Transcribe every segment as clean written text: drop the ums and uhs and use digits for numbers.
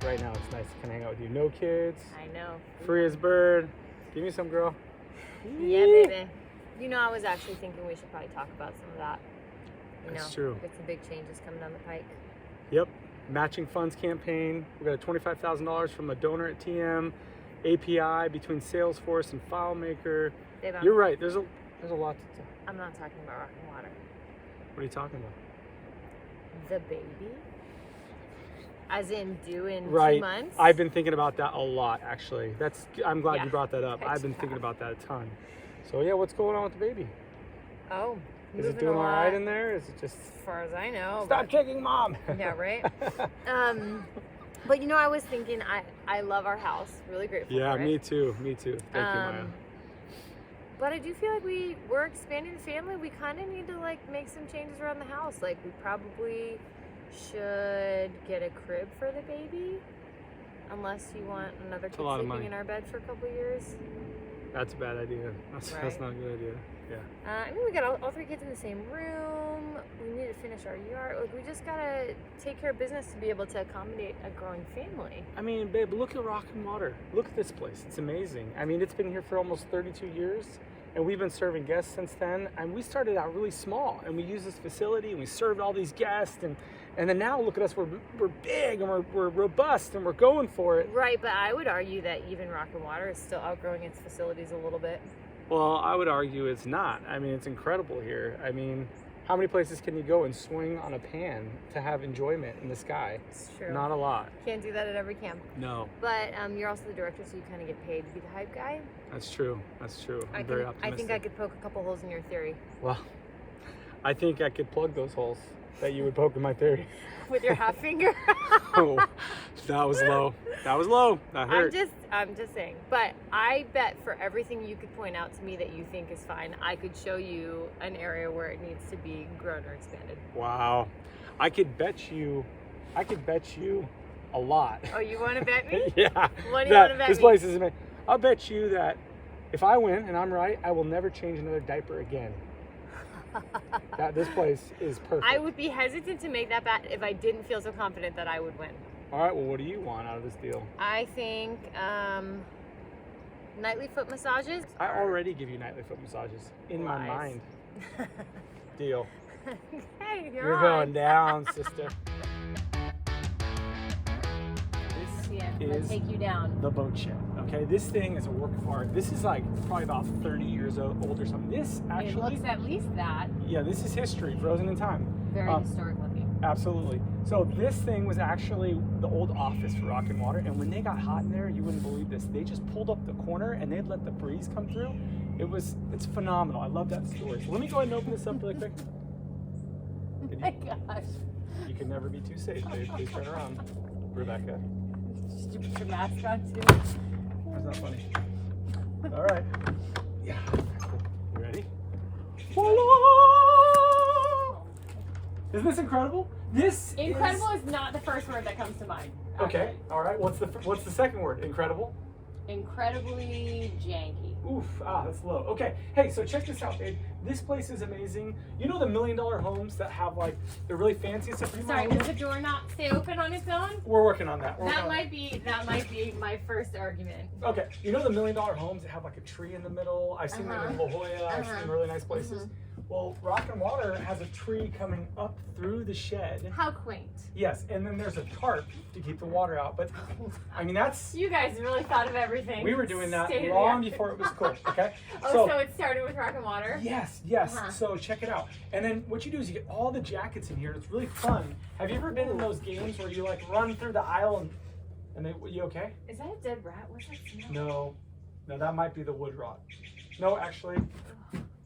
right now it's nice to kind of hang out with you. No kids. I know. Free as bird. Give me some, girl. Yeah, baby. You know, I was actually thinking we should probably talk about some of that. You That's know, true. Get some big changes coming down the pike. Yep. Matching funds campaign. We got a $25,000 from a donor at TM. API between Salesforce and FileMaker. Dave, You're right. There's a lot to talk. I'm not talking about Rock and Water. What are you talking about? The baby? As in due in Right. 2 months? I've been thinking about that a lot, actually. I'm glad Yeah. you brought that up. I've been thinking about that a ton. So yeah, what's going on with the baby? Oh, Is it moving doing a all lot, right in there? Is it just as far as I know. stop kicking mom? Yeah, right? But you know, I was thinking, I love our house. Really grateful Yeah, for it. me too. Thank you, Maya. But I do feel like we're expanding the family. We kind of need to like make some changes around the house. Like we probably should get a crib for the baby, unless you want another kid a lot of sleeping money. in our bed for a couple of years. That's a bad idea. That's Right. not a good idea. Yeah. I mean, we got all 3 kids in the same room. We need to finish our yard. Like we just gotta take care of business to be able to accommodate a growing family. I mean, babe, look at Rock and Water. Look at this place. It's amazing. I mean, it's been here for almost 32 years, and we've been serving guests since then. And we started out really small, and we used this facility, and we served all these guests, and then now look at us. We're big, and we're robust, and we're going for it. Right, but I would argue that even Rock and Water is still outgrowing its facilities a little bit. Well, I would argue it's not. I mean, it's incredible here. I mean, how many places can you go and swing on a pan to have enjoyment in the sky? It's true. Not a lot. Can't do that at every camp. No, But you're also the director, so you kind of get paid to be the hype guy. that's true. That's true. I'm very I optimistic. think I could poke a couple holes in your theory Well, I think I could plug those holes that you would poke in my theory. with your half finger. Oh, that was low. That was low. That hurt. I'm just saying. But I bet for everything you could point out to me that you think is fine, I could show you an area where it needs to be grown or expanded. Wow. I could bet you a lot. Oh, you want to bet me? Yeah. What do you want to bet This me? place is amazing. I'll bet you that if I win and I'm right, I will never change another diaper again. This place is perfect. I would be hesitant to make that bet if I didn't feel so confident that I would win. All right, well, what do you want out of this deal? I think nightly foot massages. I already give you nightly foot massages in my Lies. mind. Deal. Hey, You're on. going down, sister. Yeah, I'm gonna Is take you down. the boat shed. Okay, this thing is a work of art. This is like probably about 30 years old or something. This It actually, looks at least that. yeah, this is history, frozen in time. Very historic looking. Absolutely. So this thing was actually the old office for Rock and Water, and when they got hot in there, you wouldn't believe this. They just pulled up the corner and they'd let the breeze come through. It's phenomenal. I love that story. So let me go ahead and open this up really quick. Oh my gosh. You can never be too safe, babe. Please turn around, Rebekah. Did you put your mask on too? That's not funny. All right. Yeah. You ready? Voila! Isn't this incredible? Incredible is not the first word that comes to mind. Okay. actually. All right. What's the second word? Incredible. Incredibly janky. Oof. That's low. Okay. Hey, so check this out, babe. This place is amazing. You know the $1 million homes that have like they're really fancy and stuff. Sorry, does the door not stay open on its own? We're working on that. That might be my first argument. Okay, you know the $1 million homes that have like a tree in the middle? I've seen them in La Jolla. I've seen really nice places. Well, Rock and Water has a tree coming up through the shed. How quaint. Yes, and then there's a tarp to keep the water out. But I mean, that's You guys really thought of everything. we were doing that State of the long art. before it was cool. Okay. So it started with Rock and Water? Yes. So check it out. And then what you do is you get all the jackets in here. It's really fun. Have you ever been in those games where you like run through the aisle and you okay? Is that a dead rat? What's that smell? No, that might be the wood rot. No, actually,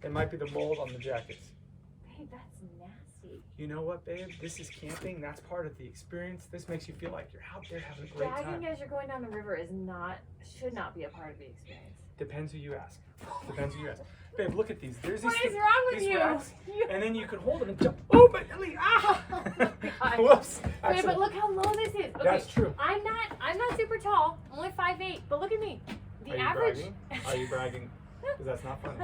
it might be the mold on the jackets. Babe, that's nasty. You know what, babe? This is camping. That's part of the experience. This makes you feel like you're out there having a great time. Dragging as you're going down the river should not be a part of the experience. Depends who you ask. Depends who you ask. Babe, look at these. There's What these is wrong with these you? racks, and then you can hold them and jump. Oh, my belly! Ah! Oh my gosh. Whoops. Wait, Actually, but look how low this is. Okay, That's true. I'm not super tall. I'm only 5'8", but look at me. The Are you average. bragging? Are you bragging? Because that's not funny.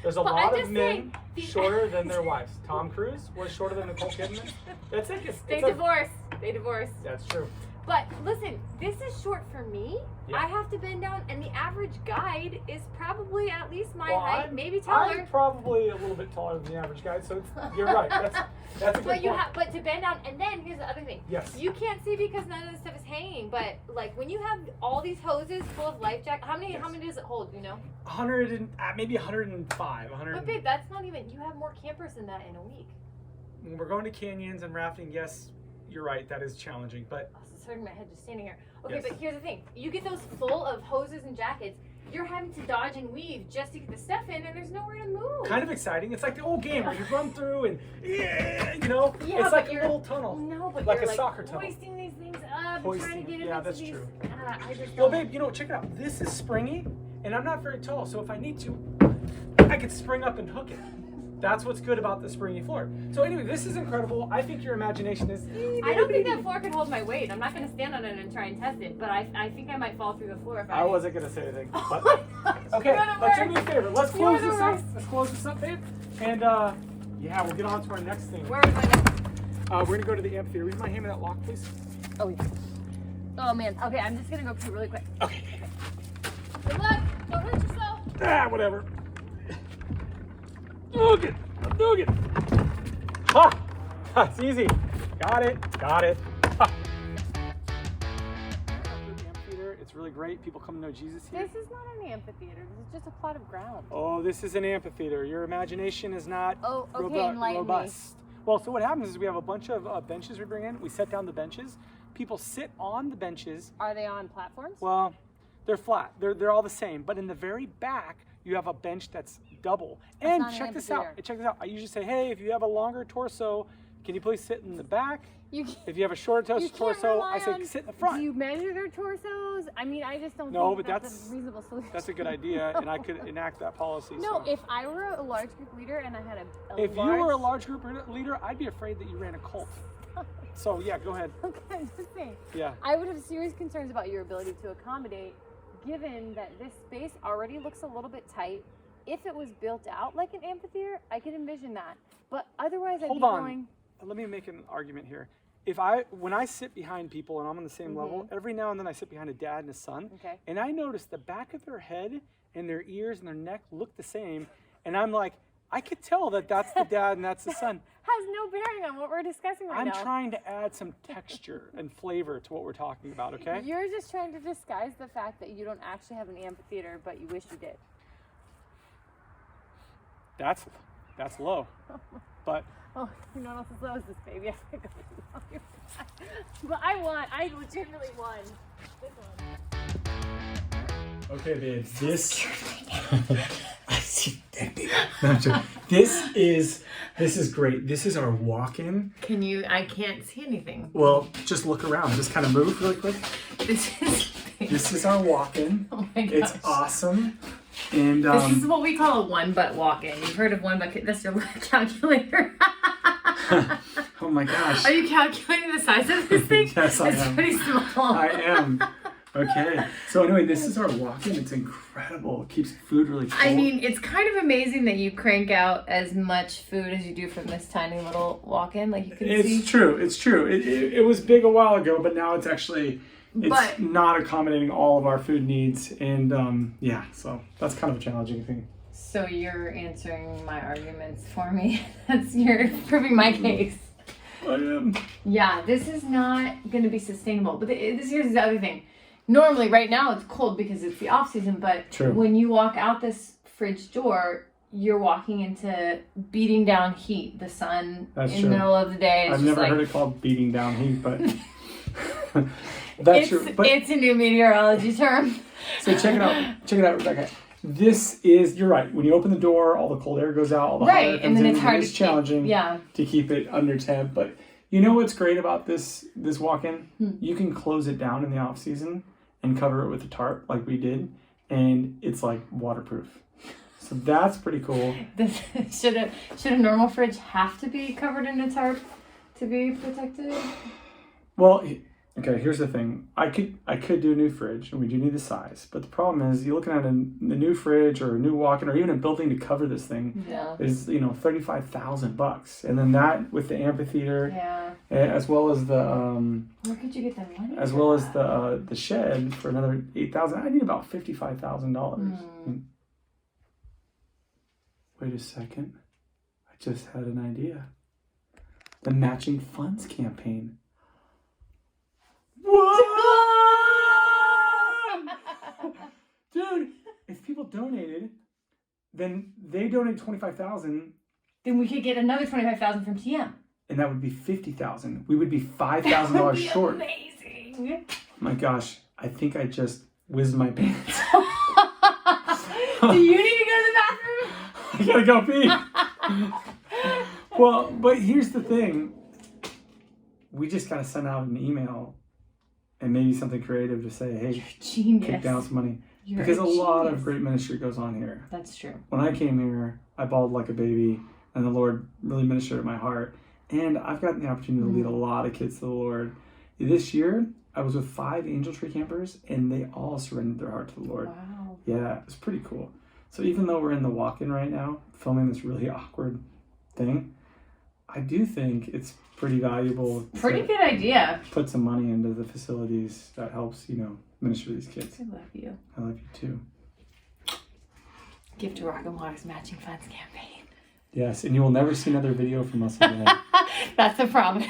There's a But lot I'm of just men saying, the- shorter than their wives. Tom Cruise was shorter than Nicole Kidman. That's it. They divorced. They divorced. That's true. But listen, this is short for me. Yeah. I have to bend down, and the average guide is probably at least my height, maybe taller. I'm probably a little bit taller than the average guy, so you're right. That's a good But point. but to bend down, and then here's the other thing. Yes. You can't see because none of this stuff is hanging. But like when you have all these hoses full of life jackets, how many does it hold? You know? 100 and maybe 105. 100. But babe, that's not even. You have more campers than that in a week. When we're going to canyons and rafting, yes, you're right. That is challenging, but. Oh, it's hurting my head just standing here. Okay, Yes. but here's the thing. You get those full of hoses and jackets, you're having to dodge and weave just to get the stuff in, and there's nowhere to move. Kind of exciting. It's like the old game where you run through and you know, Yeah, it's but like a you're- little tunnel. No, but Like you're a soccer tunnel. hoisting these things up, Hoisting, trying to get it yeah, into that's these. true. I just Well, don't- babe, you know, check it out. This is springy, and I'm not very tall, so if I need to, I could spring up and hook it. That's what's good about the springy floor. So anyway, this is incredible. I think your imagination is. I don't think that floor can hold my weight. I'm not going to stand on it and try and test it, but I think I might fall through the floor if I. I wasn't gonna say anything. But, okay, You're the let's do me a worst. favor. Let's You're close the this up. worst. Let's close this up, babe. And yeah, we'll get on to our next thing. Where are we going next? We're gonna go to the amphitheater. Would you mind handing me that lock, please? Oh, yeah. Oh, man. Okay, I'm just going to go pee really quick. Okay. Good luck. Don't hurt yourself. Whatever. Look it. I'm doing it. Ha! It's easy. Got it. Got it. Ha! Amphitheater. It's really great. People come to know Jesus here. This is not an amphitheater. This is just a plot of ground. Oh, this is an amphitheater. Your imagination is not Oh, okay, enlighten me. robust. Well, so what happens is we have a bunch of benches we bring in. We set down the benches. People sit on the benches. Are they on platforms? Well, they're flat. They're all the same. But in the very back, you have a bench that's double. That's And not an check this out. amphitheater. Check this out. I usually say, hey, if you have a longer torso, can you please sit in the back? You If you have a shorter You can't torso, rely I say on- sit in the front. Do you measure their torsos? I mean, I just don't No, think but that's a reasonable solution. That's a good idea, and I could enact that policy. No, so. if I were a large group leader and I had a If you were a large group leader, I'd be afraid that you ran a cult. So yeah, go ahead. Okay, I'm just saying. Yeah. I would have serious concerns about your ability to accommodate, given that this space already looks a little bit tight. If it was built out like an amphitheater, I could envision that. But otherwise, I'd Hold be on. going. Let me make an argument here. When I sit behind people and I'm on the same level, every now and then I sit behind a dad and a son, Okay. and I notice the back of their head and their ears and their neck look the same, and I'm like, I could tell that that's the dad and that's the son. Has no bearing on what we're discussing right I'm now. trying to add some texture and flavor to what we're talking about, okay? You're just trying to disguise the fact that you don't actually have an amphitheater, but you wish you did. That's low, but Oh, you know what else is low is this baby. I think I'm going But I legitimately won this one. okay, babe. This. I see that, baby. No, I'm joking. This is great. This is our walk-in. I can't see anything. Well, just look around. Just kind of move really quick. This is our walk-in. Oh my gosh. It's awesome. And This is what we call a one-butt walk-in. You've heard of one-butt? That's your calculator. oh my gosh. Are you calculating the size of this thing? Yes, I it's am. pretty small. I am. Okay. So anyway, this is our walk-in. It's incredible. It keeps food really cold. I mean, it's kind of amazing that you crank out as much food as you do from this tiny little walk-in. Like you can see. It's true. It's true. It was big a while ago, but now it's actually But- not accommodating all of our food needs, and yeah, so that's kind of a challenging thing. So you're answering my arguments for me. You're proving my case. I am. Yeah, this is not going to be sustainable. But here's the other thing. Normally, right now, it's cold because it's the off season. But True. when you walk out this fridge door, you're walking into beating down heat. The sun That's in true. the middle of the day. I've It's never just heard it called beating down heat, but that's true. But it's a new meteorology term. so check it out, Rebekah. This is, you're right. When you open the door, all the cold air goes out, all the hot air Right, comes and then in. it's hard It to is challenging to keep it under temp. But you know what's great about this walk-in? You can close it down in the off season and cover it with a tarp like we did, and it's like waterproof. So that's pretty cool. Should a normal fridge have to be covered in a tarp to be protected? Well, okay, here's the thing. I could do a new fridge, and we do need the size. But the problem is, you're looking at the new fridge or a new walk-in or even a building to cover this thing Yeah. is $35,000, and then that with the amphitheater, Yeah. as well as the Where could you get the money? as well as the shed for another $8,000. I need about $55,000. Wait a second, I just had an idea. The matching funds campaign. What? Dude, if people donated, then they donate $25,000. Then we could get another $25,000 from TM. And that would be $50,000. We would be $5,000 short. Amazing. Oh my gosh, I think I just whizzed my pants. Do you need to go to the bathroom? I gotta go pee. Well, but here's the thing. We just gotta send out an email and maybe something creative to say, hey, kick down some money. Because a lot of great ministry goes on here. That's true. When I came here, I bawled like a baby, and the Lord really ministered at my heart. And I've gotten the opportunity to lead a lot of kids to the Lord. This year, I was with 5 Angel Tree campers, and they all surrendered their heart to the Lord. Wow. Yeah, it's pretty cool. So even though we're in the walk-in right now, filming this really awkward thing, I do think it's pretty valuable. Pretty good idea. Put some money into the facilities that helps, minister to these kids. I love you. I love you too. Give to Rock and Water's matching funds campaign. Yes, and you will never see another video from us again. That's the promise.